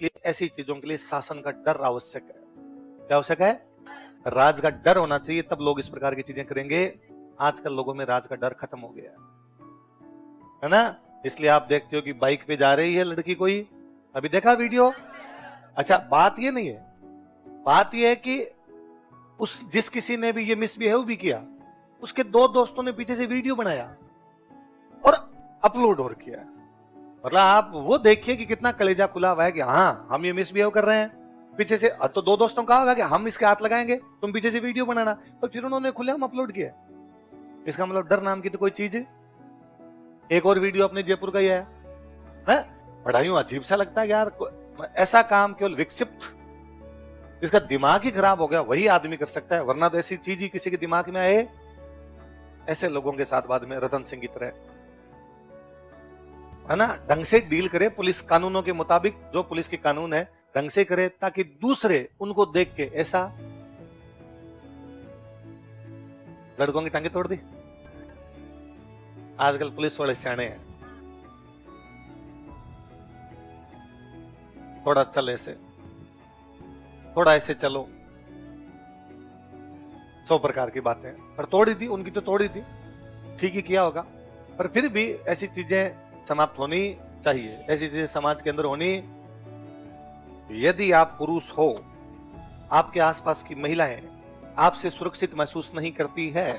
इसलिए ऐसी चीजों के लिए शासन का डर आवश्यक है। क्या आवश्यक है? राज का डर होना चाहिए, तब लोग इस प्रकार की चीजें करेंगे। आजकल लोगों में राज का डर खत्म हो गया है ना। इसलिए आप देखते हो कि बाइक पे जा रही है लड़की कोई, अभी देखा वीडियो। अच्छा, बात ये नहीं है, बात ये है कि उस जिस किसी ने भी ये मिसबिहेव भी किया, उसके दो दोस्तों ने पीछे से वीडियो बनाया और अपलोड और किया। मतलब आप वो देखिए कि कितना कलेजा खुला हुआ है कि हाँ हम ये मिसबिहेव कर रहे हैं। पीछे से तो दो दोस्तों कहा होगा कि हम इसके हाथ लगाएंगे, तुम पीछे से वीडियो बनाना, और फिर उन्होंने खुलेआम अपलोड किया। इसका मतलब डर नाम की तो कोई चीज है। एक और वीडियो अपने जयपुर का ही है, बड़ा यूं अजीब सा लगता है यार, ऐसा काम केवल विक्षिप्त जिसका दिमाग ही खराब हो गया वही आदमी कर सकता है, वरना तो ऐसी चीज ही किसी के दिमाग में आए। ऐसे लोगों के साथ बाद में रतन सिंह की तरह, है ना, ढंग से डील करे, पुलिस कानूनों के मुताबिक, जो पुलिस के कानून है ढंग से करे, ताकि दूसरे उनको देख के ऐसा। लड़कों की टांगे तोड़ दी। आजकल पुलिस वाले सियाने हैं, थोड़ा चल ऐसे, थोड़ा ऐसे चलो, 100 प्रकार की बातें, पर तोड़ी थी उनकी, तो तोड़ी थी, ठीक ही किया होगा। पर फिर भी ऐसी चीजें समाप्त होनी चाहिए, ऐसी चीजें समाज के अंदर होनी। यदि आप पुरुष हो, आपके आसपास की महिलाएं आपसे सुरक्षित महसूस नहीं करती है,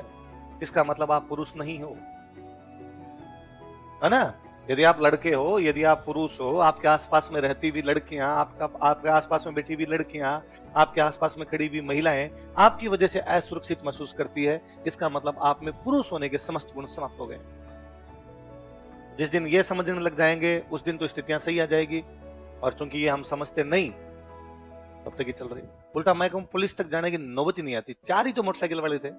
इसका मतलब आप पुरुष नहीं हो, है ना। यदि आप लड़के हो, यदि आप पुरुष हो, आपके आसपास में रहती हुई लड़कियां, आपके आसपास में बैठी हुई लड़कियां, आपके आसपास में खड़ी हुई महिलाएं आपकी वजह से असुरक्षित महसूस करती है, इसका मतलब आप में पुरुष होने के समस्त गुण समाप्त हो गए। जिस दिन ये समझने लग जाएंगे उस दिन तो स्थितियां सही आ जाएगी, और चूंकि ये हम समझते नहीं, तब तक ही चल रही। उल्टा मैं कहूं, पुलिस तक जाने की नौबत ही नहीं आती। 4 ही तो मोटरसाइकिल वाले थे,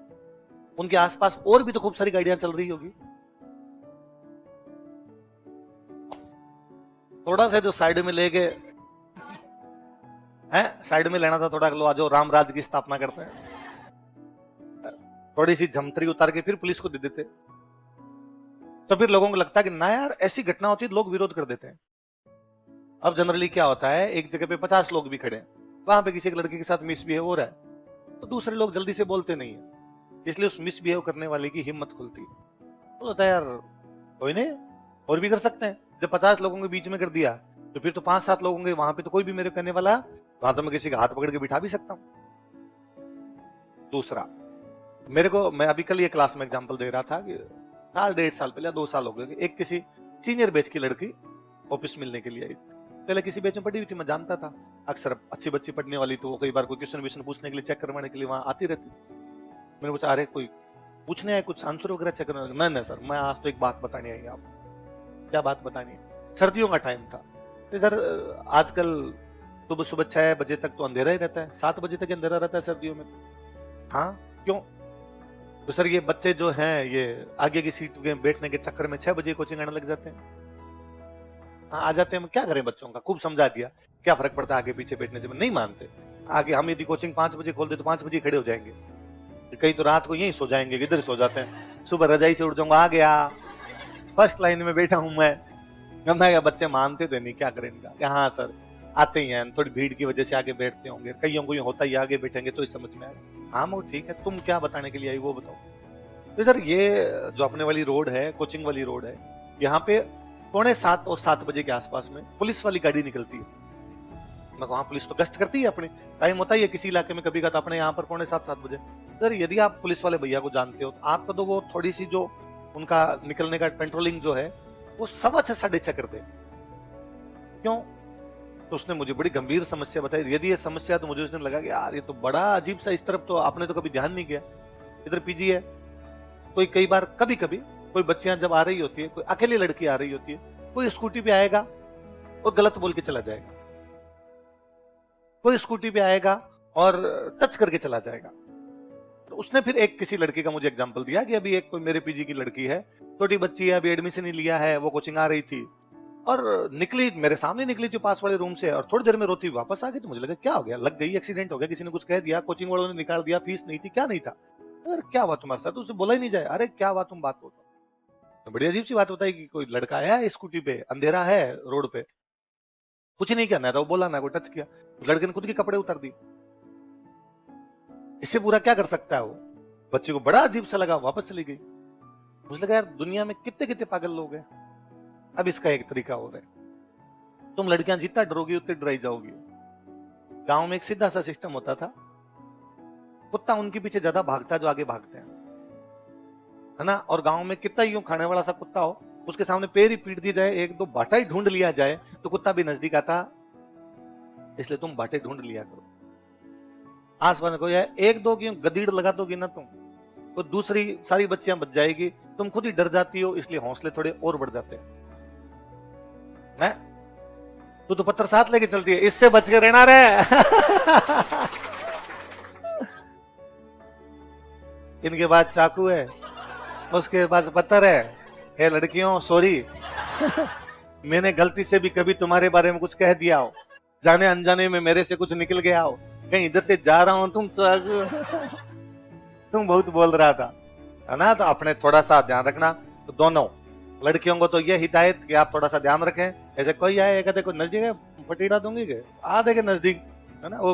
उनके आसपास और भी तो खूब सारी गाड़ियां चल रही होगी। थोड़ा सा जो साइड में लेके हैं, साइड में लेना था थोड़ा, लो जो राम राज्य की स्थापना करते हैं, थोड़ी सी झमतरी उतार के फिर पुलिस को दे देते, तो फिर लोगों को लगता है कि ना यार ऐसी घटना होती है, लोग विरोध कर देते हैं। अब जनरली क्या होता है, एक जगह पे 50 लोग भी खड़े हैं, वहां पे किसी एक लड़के के साथ मिसबिहेव हो रहा है, तो दूसरे लोग जल्दी से बोलते नहीं है, इसलिए उस मिसबिहेव करने वाले की हिम्मत खुलती है। तो होता है यार कोई नहीं, और भी कर सकते हैं। जब 50 लोगों के बीच में कर दिया, तो फिर तो 5-7 लोग होंगे वहां पे, तो कोई भी मेरे कहने वाला, वहां तो मैं किसी का हाथ पकड़ के बिठा भी सकता हूं। दूसरा, मेरे को, मैं अभी कल ये क्लास में एग्जांपल दे रहा था कि साल 1.5 साल पहले, 2 साल हो गए, एक किसी सीनियर बैच की लड़की ऑफिस मिलने के लिए आई। पहले किसी बैच में पढ़ी हुई थी, मैं जानता था, अक्सर अच्छी बच्ची पढ़ने वाली, तो वो कई बार कोई क्वेश्चन व्वेश्चन पूछने के लिए, चेक करवाने के लिए वहां आती रहती। मैंने पूछा, अरे कोई पूछने आए, कुछ आंसर वगैरह चेक करना? नहीं सर, मैं आज तो एक बात बतानी आई आपको। क्या बात बतानी है? सर्दियों का टाइम था, तो सर आजकल सुबह सुबह 6 बजे तक तो अंधेरा ही रहता है, 7 बजे तक अंधेरा रहता है सर्दियों में। हाँ, क्यों? तो सर ये बच्चे जो हैं, ये आगे की सीट में बैठने के चक्कर में 6 बजे कोचिंग आने लग जाते हैं। हाँ, आ जाते हैं, क्या करें, बच्चों का खूब समझा दिया, क्या फर्क पड़ता है आगे पीछे बैठने से, नहीं मानते। आगे हम यदि कोचिंग 5 बजे खोल दे तो 5 बजे खड़े हो जाएंगे, कई तो रात को यहीं सो जाएंगे, इधर सो जाते हैं, सुबह रजाई से उठ जाऊंगा, आ गया फर्स्ट लाइन में बैठा हूं मैं। क्या बच्चे मानते तो नहीं, क्या करें इनका। हाँ सर, आते ही हैं, थोड़ी भीड़ की वजह से आगे बैठते होंगे, कईयों को होता ही आगे बैठेंगे तो इस समझ में आएगा। हाँ वो ठीक है, तुम क्या बताने के लिए आई वो बताओ। तो सर ये जो अपने वाली रोड है, कोचिंग वाली रोड है, यहाँ पे 6:45 और 7 बजे के आसपास में पुलिस वाली गाड़ी निकलती है। मैं वहां पुलिस तो गश्त करती है, अपने टाइम होता ही है किसी इलाके में, कभी का तो अपने यहाँ पर 6:45-7 बजे। सर यदि आप पुलिस वाले भैया को जानते हो, तो आपका तो वो थोड़ी सी जो उनका निकलने का पेट्रोलिंग जो है, वो 6:15 6:30 कर दे। क्यों? तो उसने मुझे बड़ी गंभीर समस्या बताई। यदि ये समस्या, तो मुझे उसने लगा कि यार ये तो बड़ा अजीब सा, इस तरफ तो आपने तो कभी ध्यान नहीं किया। इधर पीजी है, कोई कई बार कभी कभी कोई बच्चियां जब आ रही होती है, कोई अकेली लड़की आ रही होती है, कोई स्कूटी पे आएगा और गलत बोल के चला जाएगा, कोई स्कूटी पे आएगा और टच करके चला जाएगा। तो उसने फिर एक किसी लड़की का मुझे एग्जांपल दिया कि अभी एक कोई मेरे पीजी की लड़की है, छोटी बच्ची है, अभी एडमिशन ही लिया है, वो कोचिंग आ रही थी और निकली, मेरे सामने निकली थी पास वाले रूम से, और थोड़ी देर में रोती वापस आ गई। तो मुझे लगा क्या हो गया, लग गई, एक्सीडेंट हो गया, किसी ने कुछ कह दिया, कोचिंग वालों ने निकाल दिया, फीस नहीं थी, क्या नहीं था। अरे क्या हुआ तुम्हारे साथ? उससे बोला ही नहीं जाए, अरे क्या हुआ, तुम बात हो। तो बड़ी अजीब सी बात बताई कि कोई लड़का आया है स्कूटी पे, अंधेरा है रोड पे, कुछ नहीं कहना था, वो बोला ना, कोई टच किया, लड़के ने खुद के कपड़े उतार दिए। इससे पूरा क्या कर सकता है वो? बच्चे को बड़ा अजीब सा लगा, वापस चली गई। मुझे लगा यार दुनिया में कितने कितने पागल लोग हैं। अब इसका एक तरीका और है, तुम लड़कियां जितना डरोगी उतनी डराई जाओगी। गांव में एक सीधा सा सिस्टम होता था, कुत्ता उनके पीछे ज्यादा भागता है जो आगे भागते हैं, है ना। और गांव में कितना यूं खाने वाला सा कुत्ता हो, उसके सामने पैर ही पीट दिया जाए, एक दो बाटा ही ढूंढ लिया जाए, तो कुत्ता भी नजदीक आता। इसलिए तुम बाटे ढूंढ लिया करो। आसपास कोई है, एक दो क्यों गदीड़ लगा दोगी ना तुम, तो दूसरी सारी बच्चियां बच जाएगी। तुम खुद ही डर जाती हो, इसलिए हौसले थोड़े और बढ़ जाते हैं। तू तो पत्थर साथ लेके चलती है, इससे बच के रहना रे। इनके बाद चाकू है, उसके बाद पत्थर है। हे लड़कियों सॉरी, मैंने गलती से भी कभी तुम्हारे बारे में कुछ कह दिया हो, जाने अनजाने में मेरे से कुछ निकल गया हो, कहीं इधर से जा रहा हूं, तुम बहुत बोल रहा था, है ना। तो अपने थोड़ा सा ध्यान रखना। तो दोनों लड़कियों को तो ये हिदायत कि आप थोड़ा सा ध्यान रखें। ऐसे कोई आए कहते कोई नजदीक है, पटीड़ा दूंगी के आ देखे नजदीक, है ना। वो